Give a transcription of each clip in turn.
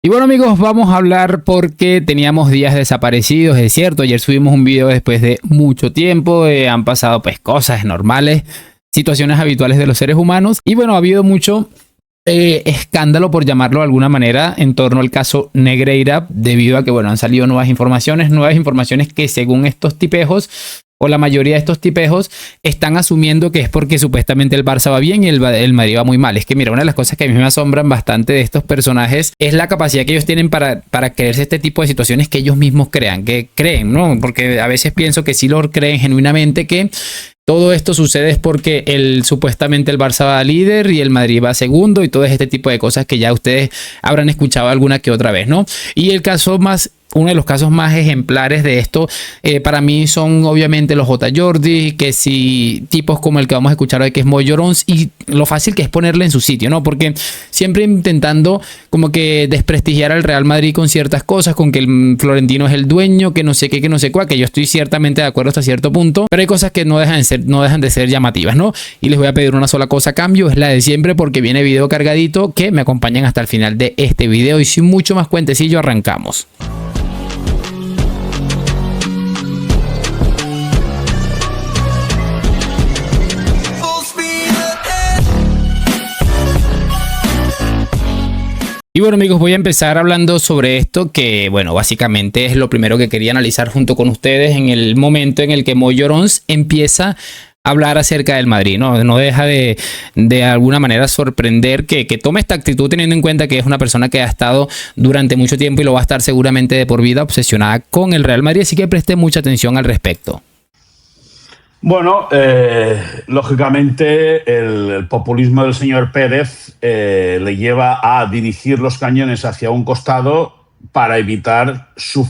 Y bueno amigos, vamos a hablar porque teníamos días desaparecidos, es cierto, ayer subimos un video después de mucho tiempo, han pasado pues cosas normales, situaciones habituales de los seres humanos y bueno, ha habido mucho escándalo, por llamarlo de alguna manera, en torno al caso Negreira, debido a que bueno, han salido nuevas informaciones que según estos tipejos, o la mayoría de estos tipejos, están asumiendo que es porque supuestamente el Barça va bien y el Madrid va muy mal. Es que mira, una de las cosas que a mí me asombran bastante de estos personajes es la capacidad que ellos tienen para creerse este tipo de situaciones que ellos mismos creen, ¿no? Porque a veces pienso que sí lo creen genuinamente, que todo esto sucede es porque supuestamente el Barça va líder y el Madrid va segundo y todo este tipo de cosas que ya ustedes habrán escuchado alguna que otra vez, ¿no? Y uno de los casos más ejemplares de esto para mí son obviamente los J. Jordi, que si tipos como el que vamos a escuchar hoy, que es Mo Llorons, y lo fácil que es ponerle en su sitio, ¿no? Porque siempre intentando como que desprestigiar al Real Madrid con ciertas cosas, con que el Florentino es el dueño, que no sé qué, que no sé cuál, que yo estoy ciertamente de acuerdo hasta cierto punto, pero hay cosas que no dejan de ser llamativas, ¿no? Y les voy a pedir una sola cosa a cambio, es la de siempre, porque viene video cargadito, que me acompañen hasta el final de este video y sin mucho más cuentecillo arrancamos. Y bueno amigos, voy a empezar hablando sobre esto que, bueno, básicamente es lo primero que quería analizar junto con ustedes en el momento en el que Mo Llorons empieza a hablar acerca del Madrid, ¿no? No deja de alguna manera sorprender que tome esta actitud, teniendo en cuenta que es una persona que ha estado durante mucho tiempo y lo va a estar seguramente de por vida obsesionada con el Real Madrid, así que preste mucha atención al respecto. Bueno, lógicamente el populismo del señor Pérez le lleva a dirigir los cañones hacia un costado para evitar su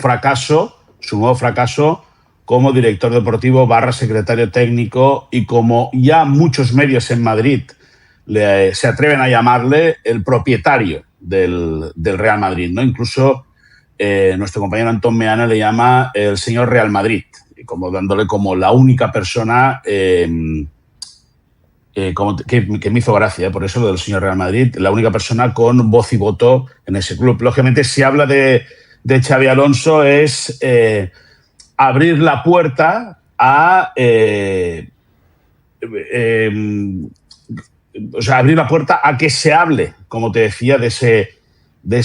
nuevo fracaso como director deportivo / secretario técnico, y como ya muchos medios en Madrid se atreven a llamarle, el propietario del Real Madrid, ¿no? Incluso nuestro compañero Antón Meana le llama el señor Real Madrid, como dándole como la única persona que me hizo gracia, por eso lo del señor Real Madrid, la única persona con voz y voto en ese club. Lógicamente, si habla de Xabi Alonso es abrir la puerta a abrir la puerta a que se hable, como te decía, de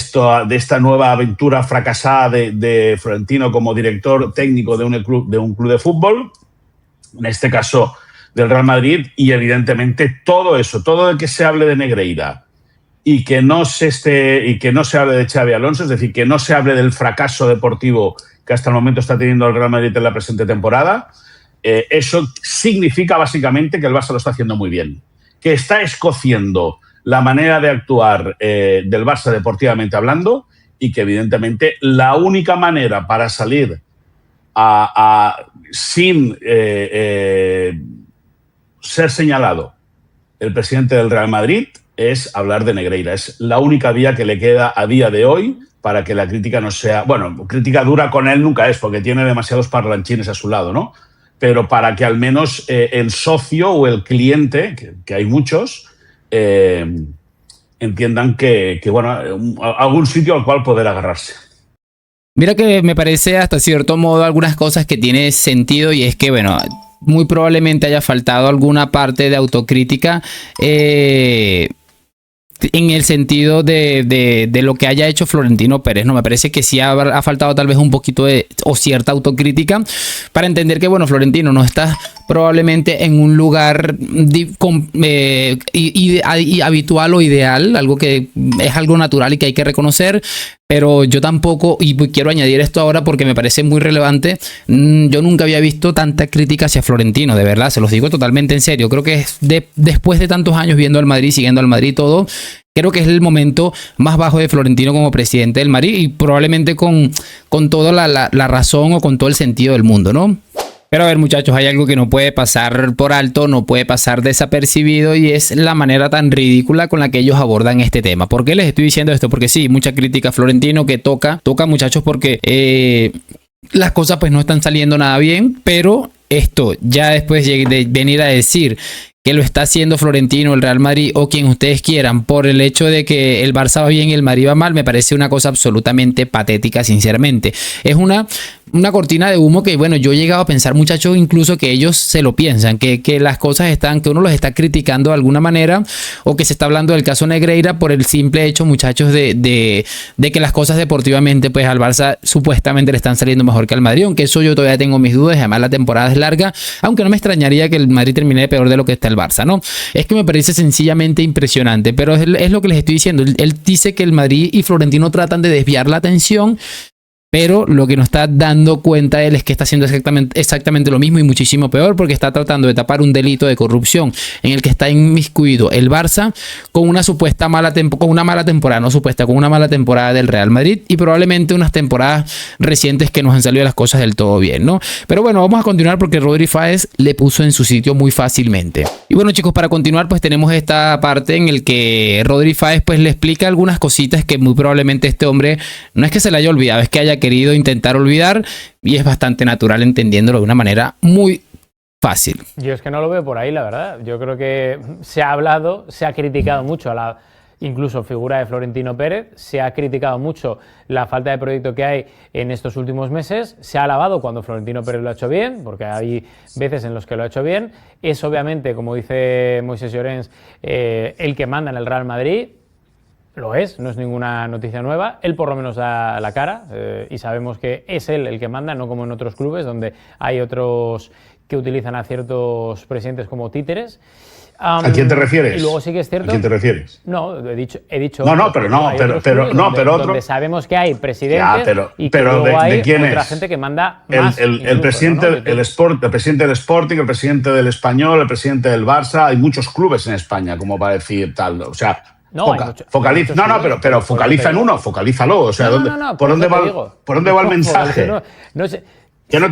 esta nueva aventura fracasada de Florentino como director técnico de un club de fútbol, en este caso del Real Madrid, y evidentemente todo de que se hable de Negreira y que no se hable de Xabi Alonso, es decir, que no se hable del fracaso deportivo que hasta el momento está teniendo el Real Madrid en la presente temporada, eso significa básicamente que el Barça lo está haciendo muy bien, que está escociendo la manera de actuar del Barça deportivamente hablando, y que evidentemente la única manera para salir sin ser señalado el presidente del Real Madrid es hablar de Negreira. Es la única vía que le queda a día de hoy para que la crítica no sea... Bueno, crítica dura con él nunca es, porque tiene demasiados parlanchines a su lado, ¿no? Pero para que al menos el socio o el cliente, que hay muchos, entiendan que bueno, algún sitio al cual poder agarrarse. Mira que me parece hasta cierto modo algunas cosas que tiene sentido, y es que bueno, muy probablemente haya faltado alguna parte de autocrítica en el sentido de lo que haya hecho Florentino Pérez, ¿no? Me parece que sí ha faltado tal vez un poquito o cierta autocrítica para entender que, bueno, Florentino no está probablemente en un lugar habitual o ideal, algo que es algo natural y que hay que reconocer, pero yo tampoco, y quiero añadir esto ahora porque me parece muy relevante, yo nunca había visto tanta crítica hacia Florentino, de verdad, se los digo totalmente en serio. Creo que es después de tantos años viendo al Madrid, siguiendo al Madrid todo, creo que es el momento más bajo de Florentino como presidente del Madrid, y probablemente con toda la razón o con todo el sentido del mundo, ¿no? Pero a ver muchachos, hay algo que no puede pasar por alto, no puede pasar desapercibido, y es la manera tan ridícula con la que ellos abordan este tema. ¿Por qué les estoy diciendo esto? Porque sí, mucha crítica a Florentino que toca muchachos, porque las cosas pues no están saliendo nada bien, pero esto ya después de venir a decir que lo está haciendo Florentino, el Real Madrid o quien ustedes quieran por el hecho de que el Barça va bien y el Madrid va mal, me parece una cosa absolutamente patética, sinceramente. Es una cortina de humo que, bueno, yo he llegado a pensar, muchachos, incluso que ellos se lo piensan, que las cosas están, que uno los está criticando de alguna manera, o que se está hablando del caso Negreira por el simple hecho, muchachos, de que las cosas deportivamente, pues al Barça supuestamente le están saliendo mejor que al Madrid, aunque eso yo todavía tengo mis dudas, además la temporada es larga, aunque no me extrañaría que el Madrid termine peor de lo que está el Barça, ¿no? Es que me parece sencillamente impresionante, pero es lo que les estoy diciendo. Él dice que el Madrid y Florentino tratan de desviar la atención, pero lo que nos está dando cuenta él es que está haciendo exactamente lo mismo y muchísimo peor, porque está tratando de tapar un delito de corrupción en el que está inmiscuido el Barça con una supuesta con una mala temporada, no supuesta, con una mala temporada del Real Madrid y probablemente unas temporadas recientes que nos han salido las cosas del todo bien, ¿no? Pero bueno, vamos a continuar porque Rodri Fáez le puso en su sitio muy fácilmente. Y bueno, chicos, para continuar, pues tenemos esta parte en el que Rodri Fáez pues le explica algunas cositas que muy probablemente este hombre no es que se le haya olvidado, es que haya querido intentar olvidar, y es bastante natural entendiéndolo de una manera muy fácil. Yo es que no lo veo por ahí, la verdad. Yo creo que se ha hablado, se ha criticado mucho a la incluso figura de Florentino Pérez, se ha criticado mucho la falta de proyecto que hay en estos últimos meses, se ha alabado cuando Florentino Pérez lo ha hecho bien, porque hay veces en los que lo ha hecho bien. Es obviamente, como dice Moisés Llorens, el que manda en el Real Madrid. Lo es, no es ninguna noticia nueva. Él por lo menos da la cara y sabemos que es él el que manda, no como en otros clubes donde hay otros que utilizan a ciertos presidentes como títeres. ¿A quién te refieres? Y luego sí que es cierto. ¿A quién te refieres? No, he dicho. Pero donde sabemos que hay presidentes y que luego ¿de hay quién otra es? gente que manda más. El presidente, ¿no? El presidente del Sporting, el presidente del Español, el presidente del Barça. Hay muchos clubes en España, como para decir tal. O sea, focaliza en uno, focalízalo. O sea, ¿por dónde va el mensaje? No sé. Que no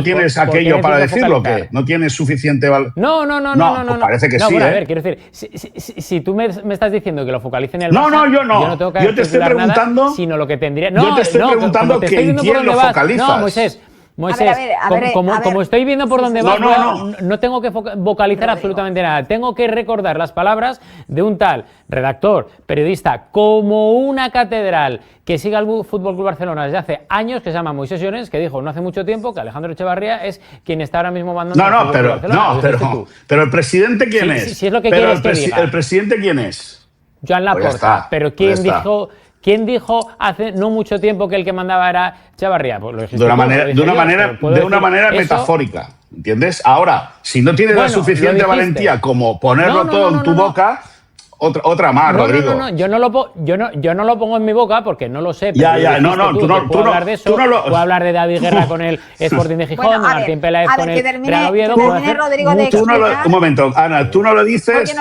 tienes aquello para decirlo, que no tienes suficiente valor. No. Pues parece que sí. Bueno, a ver, quiero decir, si tú me estás diciendo que lo focalicen en el Barça, yo no tengo que yo te estoy preguntando nada, sino lo que tendría. Yo te estoy preguntando quién lo focalizas. No, Moisés, como estoy viendo por dónde vas, no tengo que vocalizar absolutamente nada. Tengo que recordar las palabras de un tal redactor, periodista, como una catedral, que sigue al Fútbol Club Barcelona desde hace años, que se llama Moisés Llorens, que dijo no hace mucho tiempo que Alejandro Echevarría es quien está ahora mismo mandando. Pero el presidente ¿quién es? Si es lo que quieres que diga. ¿El presidente quién es? Joan Laporta. Pero ¿quién dijo hace no mucho tiempo que el que mandaba era Echevarría? Pues de una manera metafórica, ¿entiendes? Ahora, si no tienes la suficiente valentía como ponerlo todo en tu boca, otra más, Rodrigo. Yo no lo pongo en mi boca porque no lo sé. Tú no puedo hablar de eso. Puedo hablar de David Guerra con el Sporting de Gijón, de Martín Peláez con el Real Oviedo. Un momento, Ana, tú no lo dices,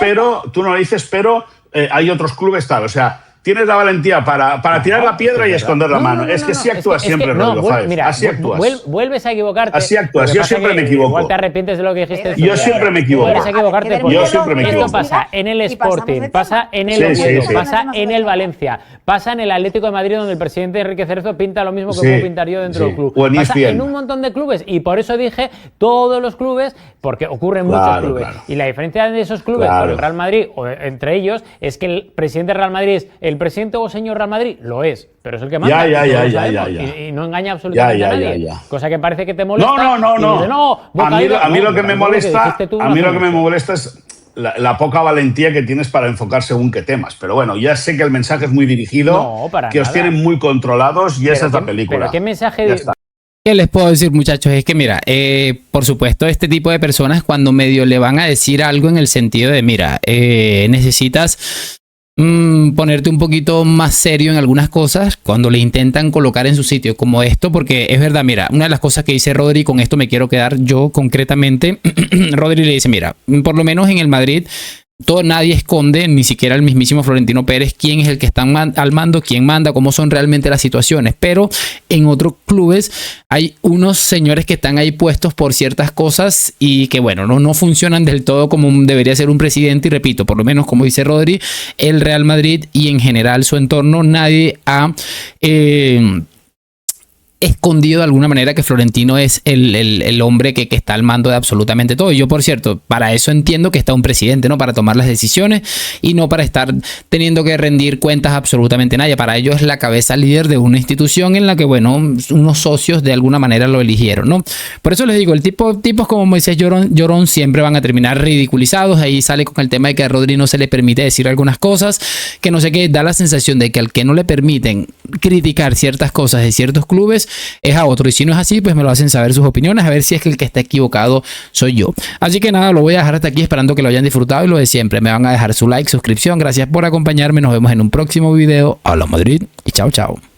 pero hay otros clubes tal, o sea, tienes la valentía para tirar la piedra y esconder la mano. Es que sí actúas siempre, Rodrigo Fáez. Mira, así actúas. Vuelves a equivocarte. Así actúas. Yo siempre me equivoco. Igual te arrepientes de lo que dijiste. Yo siempre me equivoco. Vuelves a equivocarte porque yo siempre me equivoco. esto pasa en el Sporting, pasa en el Oviedo, pasa en el Valencia, pasa en el Atlético de Madrid, donde el presidente Enrique Cerezo pinta lo mismo que puedo pintar yo dentro del club. Pasa en un montón de clubes y por eso dije todos los clubes, porque ocurren muchos clubes. Y la diferencia de esos clubes con el Real Madrid, o entre ellos, es que el presidente del Real Madrid es el presidente o señor Real Madrid, lo es, pero es el que manda. Y no engaña absolutamente a nadie. Cosa que parece que te molesta. No. A mí lo que me molesta es la poca valentía que tienes para enfocar según qué temas. Pero bueno, ya sé que el mensaje es muy dirigido, que os tienen muy controlados y esa es la película. ¿Pero qué mensaje? ¿Qué les puedo decir, muchachos? Es que mira, por supuesto, este tipo de personas cuando medio le van a decir algo en el sentido de, mira, necesitas ponerte un poquito más serio en algunas cosas cuando le intentan colocar en su sitio como esto, porque es verdad, mira, una de las cosas que dice Rodri, con esto me quiero quedar yo concretamente, Rodri le dice, mira, por lo menos en el Madrid nadie esconde, ni siquiera el mismísimo Florentino Pérez, quién es el que está al mando, quién manda, cómo son realmente las situaciones. Pero en otros clubes hay unos señores que están ahí puestos por ciertas cosas y que, bueno, no funcionan del todo como debería ser un presidente. Y repito, por lo menos como dice Rodri, el Real Madrid y en general su entorno, nadie ha escondido de alguna manera que Florentino es el hombre que está al mando de absolutamente todo. Y yo, por cierto, para eso entiendo que está un presidente, ¿no? Para tomar las decisiones y no para estar teniendo que rendir cuentas a absolutamente nadie. Para ello es la cabeza líder de una institución en la que, bueno, unos socios de alguna manera lo eligieron, ¿no? Por eso les digo, tipos como Moisés Llorón siempre van a terminar ridiculizados. Ahí sale con el tema de que a Rodri no se le permite decir algunas cosas, que no sé qué, da la sensación de que al que no le permiten criticar ciertas cosas de ciertos clubes es a otro, y si no es así, pues me lo hacen saber sus opiniones, a ver si es que el que está equivocado soy yo. Así que nada, lo voy a dejar hasta aquí, esperando que lo hayan disfrutado, y lo de siempre, me van a dejar su like, suscripción. Gracias por acompañarme, nos vemos en un próximo video. Habla Madrid y chao, chao.